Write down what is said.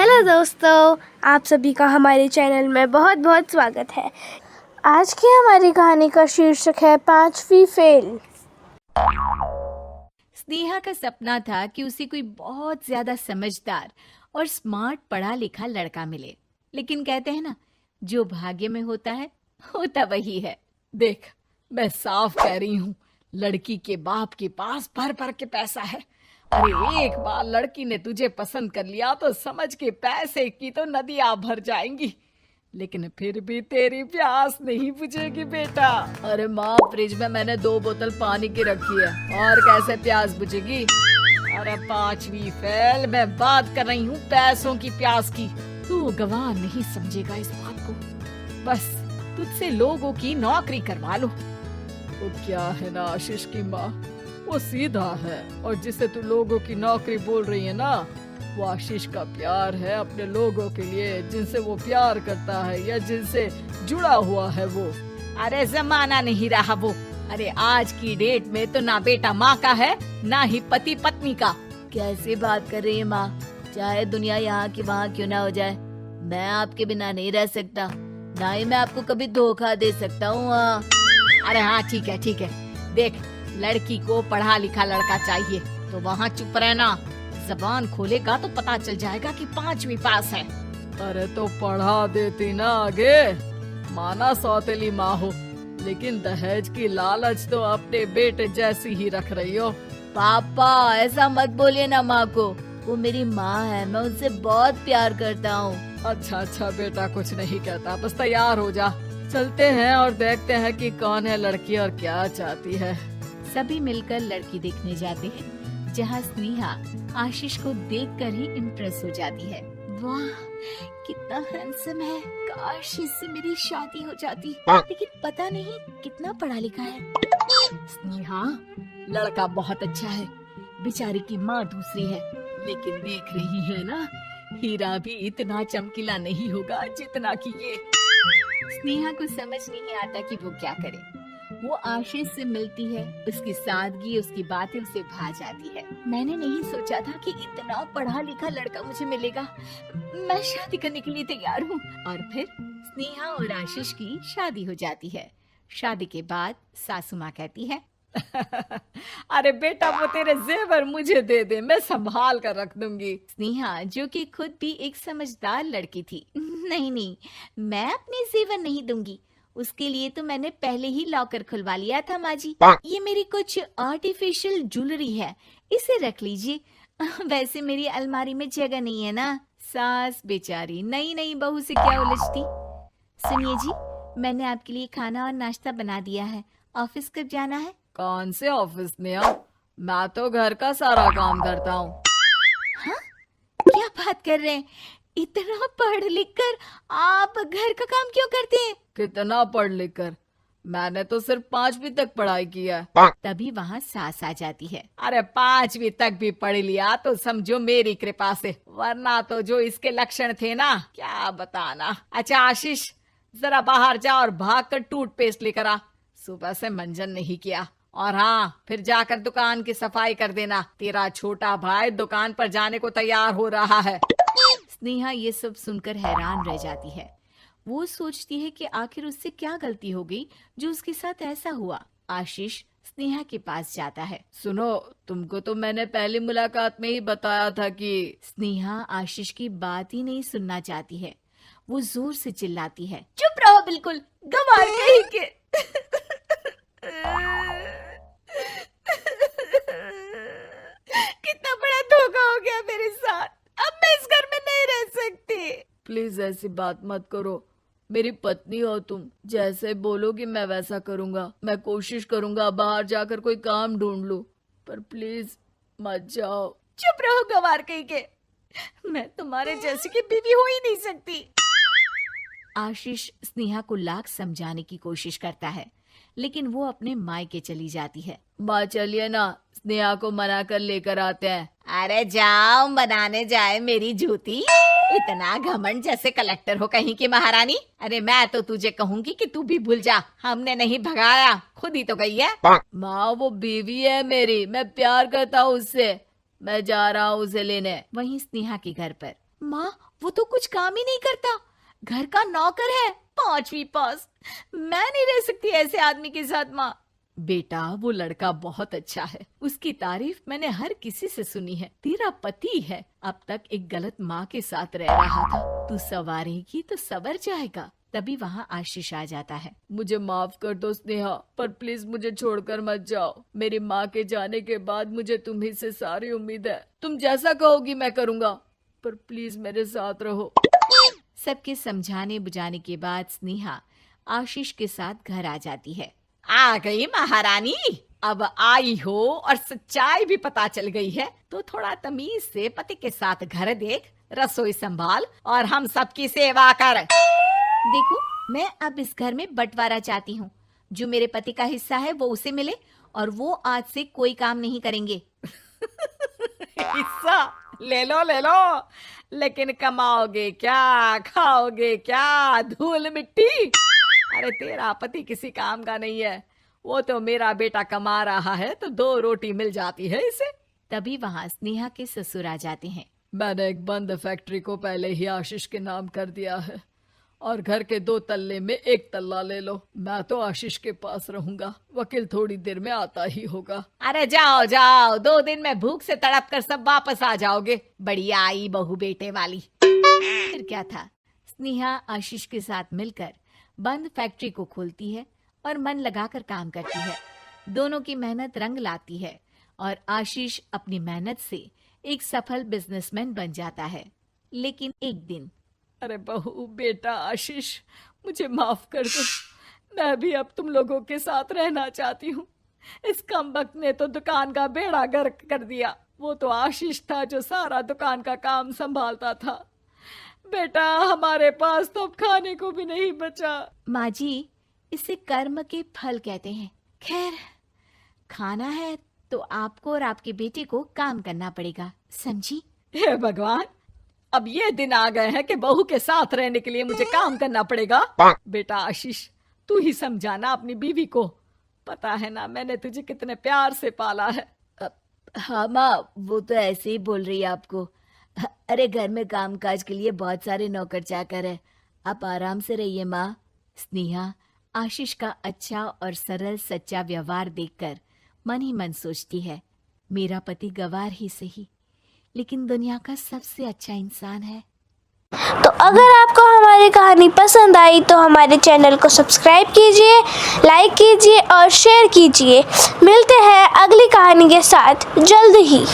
Hello दोस्तों, आप सभी का हमारे चैनल में बहुत बहुत स्वागत है। आज की हमारी कहानी का शीर्षक है 5वीं फेल। स्नेहा का सपना था कि उसे कोई बहुत ज्यादा समझदार और स्मार्ट पढ़ा लिखा लड़का मिले, लेकिन कहते हैं ना, जो भाग्य में होता है होता वही है। देख, मैं साफ कह रही हूँ, लड़की के बाप के पास भर भर के पैसा है। अरे एक बार लड़की ने तुझे पसंद कर लिया तो समझ के पैसे की तो नदियां भर जाएंगी, लेकिन फिर भी तेरी प्यास नहीं बुझेगी बेटा। अरे माँ, फ्रिज में मैंने 2 बोतल पानी की रखी है, और कैसे प्यास बुझेगी। अरे 5वीं फेल, मैं बात कर रही हूँ पैसों की प्यास की। तू गवाह नहीं समझेगा इस बात को। बस तुझसे लोगों की नौकरी करवा लो। वो क्या है ना आशीष की माँ, वो सीधा है, और जिसे तू लोगों की नौकरी बोल रही है ना, वो आशीष का प्यार है अपने लोगों के लिए, जिनसे वो प्यार करता है या जिनसे जुड़ा हुआ है वो। अरे जमाना नहीं रहा वो। अरे आज की डेट में तो ना बेटा माँ का है, ना ही पति पत्नी का। कैसी बात कर रही है माँ? चाहे दुनिया यहाँ की वहाँ क्यों ना हो जाए, मैं आपके बिना नहीं रह सकता, ना ही मैं आपको कभी धोखा दे सकता हूँ। अरे हाँ, ठीक है ठीक है। देख, लड़की को पढ़ा लिखा लड़का चाहिए, तो वहाँ चुप रहना। जबान खोलेगा तो पता चल जाएगा कि 5वीं पास है। अरे तो पढ़ा देती ना आगे। माना सौतेली माँ हो, लेकिन दहेज की लालच तो अपने बेटे जैसी ही रख रही हो। पापा ऐसा मत बोलिए ना माँ को, वो मेरी माँ है, मैं उनसे बहुत प्यार करता हूँ। अच्छा बेटा, कुछ नहीं कहता, बस तैयार हो जा, चलते हैं और देखते हैं कि कौन है लड़की और क्या चाहती है। सभी मिलकर लड़की देखने जाते हैं, जहाँ स्नेहा आशीष को देखकर ही इम्प्रेस हो जाती है। वाह, कितना हैंडसम है, काश इससे मेरी शादी हो जाती, लेकिन पता नहीं कितना पढ़ा लिखा है। स्नेहा, लड़का बहुत अच्छा है, बेचारी की माँ दूसरी है, लेकिन देख रही है ना, हीरा भी इतना चमकीला नहीं होगा जितना कि ये। स्नेहा को समझ नहीं आता कि वो क्या करे। वो आशीष से मिलती है, उसकी सादगी, उसकी बातें उसे भा जाती है। मैंने नहीं सोचा था कि इतना पढ़ा लिखा लड़का मुझे मिलेगा। मैं शादी करने के लिए तैयार हूँ। और फिर स्नेहा और आशीष की शादी हो जाती है। शादी के बाद सासू माँ कहती है, अरे बेटा, वो तेरे जेवर मुझे दे दे, मैं संभाल कर रख दूंगी। स्नेहा, जो कि खुद भी एक समझदार लड़की थी, नहीं नहीं, मैं अपने जेवर नहीं दूंगी, उसके लिए तो मैंने पहले ही लॉकर खुलवा लिया था माँ जी। ये मेरी कुछ आर्टिफिशियल ज्वेलरी है, इसे रख लीजिए। वैसे मेरी अलमारी में जगह नहीं है ना। सास बेचारी नई नई बहू से क्या उलझती। सुनिए जी, मैंने आपके लिए खाना और नाश्ता बना दिया है। ऑफिस कब जाना है? कौन से ऑफिस में? मैं तो घर का सारा काम करता हूँ। हाँ? क्या बात कर रहे हैं? इतना पढ़ लिख कर आप घर का काम क्यों करते हैं? कितना पढ़ लिख कर? मैंने तो सिर्फ 5वीं तक पढ़ाई की है। तभी वहाँ सास आ जाती है। अरे 5वीं तक भी पढ़ लिया तो समझो मेरी कृपा से, वरना तो जो इसके लक्षण थे ना, क्या बताना। अच्छा आशीष, जरा बाहर जा और भाग कर टूथपेस्ट लेकर आ। सुबह से मंजन नहीं किया। और हाँ, फिर जाकर दुकान की सफाई कर देना। तेरा छोटा भाई दुकान पर जाने को तैयार हो रहा है। स्नेहा ये सब सुनकर हैरान रह जाती है। वो सोचती है कि आखिर उससे क्या गलती हो गई जो उसके साथ ऐसा हुआ। आशीष स्नेहा के पास जाता है। सुनो, तुमको तो मैंने पहली मुलाकात में ही बताया था कि। स्नेहा आशीष की बात ही नहीं सुनना चाहती है। वो जोर से चिल्लाती है, चुप रहो बिल्कुल, गंवार कहीं के। कितना बड़ा धोखा हो गया मेरे साथ, अब मैं इस घर में नहीं रह सकती। प्लीज ऐसी बात मत करो, मेरी पत्नी हो तुम, जैसे बोलोगी मैं वैसा करूंगा। मैं कोशिश करूंगा बाहर जाकर कोई काम ढूंढ लूं, पर प्लीज मत जाओ। चुप रहो गंवार कहीं के, मैं तुम्हारे जैसी की बीवी हो ही नहीं सकती। आशीष स्नेहा को लाख समझाने की कोशिश करता है, लेकिन वो अपने मायके चली जाती है। माँ चलिए ना, स्नेहा को मना कर लेकर आते हैं। अरे जाओ, बनाने जाए मेरी जूती। इतना घमंड, जैसे कलेक्टर हो कहीं की महारानी। अरे मैं तो तुझे कहूंगी कि तू भी भूल जा, हमने नहीं भगाया, खुद ही तो गई है। माँ वो बीवी है मेरी, मैं प्यार करता हूँ उससे, मैं जा रहा हूँ उसे लेने। वहीं स्नेहा के घर पर माँ, वो तो कुछ काम ही नहीं करता, घर का नौकर है, 5वीं पास। मैं नहीं रह सकती ऐसे आदमी के साथ माँ। बेटा वो लड़का बहुत अच्छा है, उसकी तारीफ मैंने हर किसी से सुनी है। तेरा पति है, अब तक एक गलत माँ के साथ रह रहा था, तू संवारेगी तो संवर जाएगा। तभी वहाँ आशीष आ जाता है। मुझे माफ कर दो स्नेहा, पर प्लीज मुझे छोड़कर मत जाओ। मेरी माँ के जाने के बाद मुझे तुम्ही से सारी उम्मीद है। तुम जैसा कहोगी मैं करूँगा, पर प्लीज मेरे साथ रहो। सबके समझाने बुझाने के बाद स्नेहा आशीष के साथ घर आ जाती है। आ गई महारानी, अब आई हो और सच्चाई भी पता चल गई है, तो थोड़ा तमीज से पति के साथ घर देख, रसोई संभाल और हम सबकी सेवा कर। देखो, मैं अब इस घर में बंटवारा चाहती हूँ। जो मेरे पति का हिस्सा है वो उसे मिले, और वो आज से कोई काम नहीं करेंगे। हिस्सा ले लो, लेकिन कमाओगे क्या, खाओगे क्या, धूल मिट्टी? अरे तेरा पति किसी काम का नहीं है, वो तो मेरा बेटा कमा रहा है तो 2 रोटी मिल जाती है इसे। तभी वहाँ स्नेहा के ससुर आ जाते हैं। मैंने एक बंद फैक्ट्री को पहले ही आशीष के नाम कर दिया है, और घर के 2 तल्ले में 1 तल्ला ले लो। मैं तो आशीष के पास रहूंगा, वकील थोड़ी देर में आता ही होगा। अरे जाओ जाओ, 2 दिन में भूख से तड़प कर सब वापस आ जाओगे। बढ़िया आई बहू बेटे वाली। फिर क्या था, स्नेहा आशीष के साथ मिलकर बंद फैक्ट्री को खोलती है और मन लगाकर काम करती है। दोनों की मेहनत रंग लाती है और आशीष अपनी मेहनत से एक सफल बिजनेसमैन बन जाता है। लेकिन एक दिन, अरे बहू बेटा आशीष, मुझे माफ कर दो, मैं भी अब तुम लोगों के साथ रहना चाहती हूँ। इस कमबख्त ने तो दुकान का बेड़ा गर्क कर दिया। वो तो आशीष था जो सारा दुकान का काम संभालता था। बेटा हमारे पास तो अब खाने को भी नहीं बचा। माँ जी, इसे कर्म के फल कहते हैं। खैर, खाना है तो आपको और आपके बेटे को काम करना पड़ेगा, समझी? हे भगवान, अब ये दिन आ गए हैं कि बहू के साथ रहने के लिए मुझे काम करना पड़ेगा। बेटा आशीष, तू ही समझाना अपनी बीवी को। पता है ना मैंने तुझे कितने प्यार से पाला है। हाँ माँ, वो तो ऐसे ही बोल रही है आपको। अरे घर में कामकाज के लिए बहुत सारे नौकर चाकर है, आप आराम से रहिए माँ। स्नेहा आशीष का अच्छा और सरल सच्चा व्यवहार देखकर मन ही मन सोचती है, मेरा पति गवार ही सही, लेकिन दुनिया का सबसे अच्छा इंसान है। तो अगर आपको हमारी कहानी पसंद आई तो हमारे चैनल को सब्सक्राइब कीजिए, लाइक कीजिए और शेयर कीजिए। मिलते हैं अगली कहानी के साथ जल्द ही।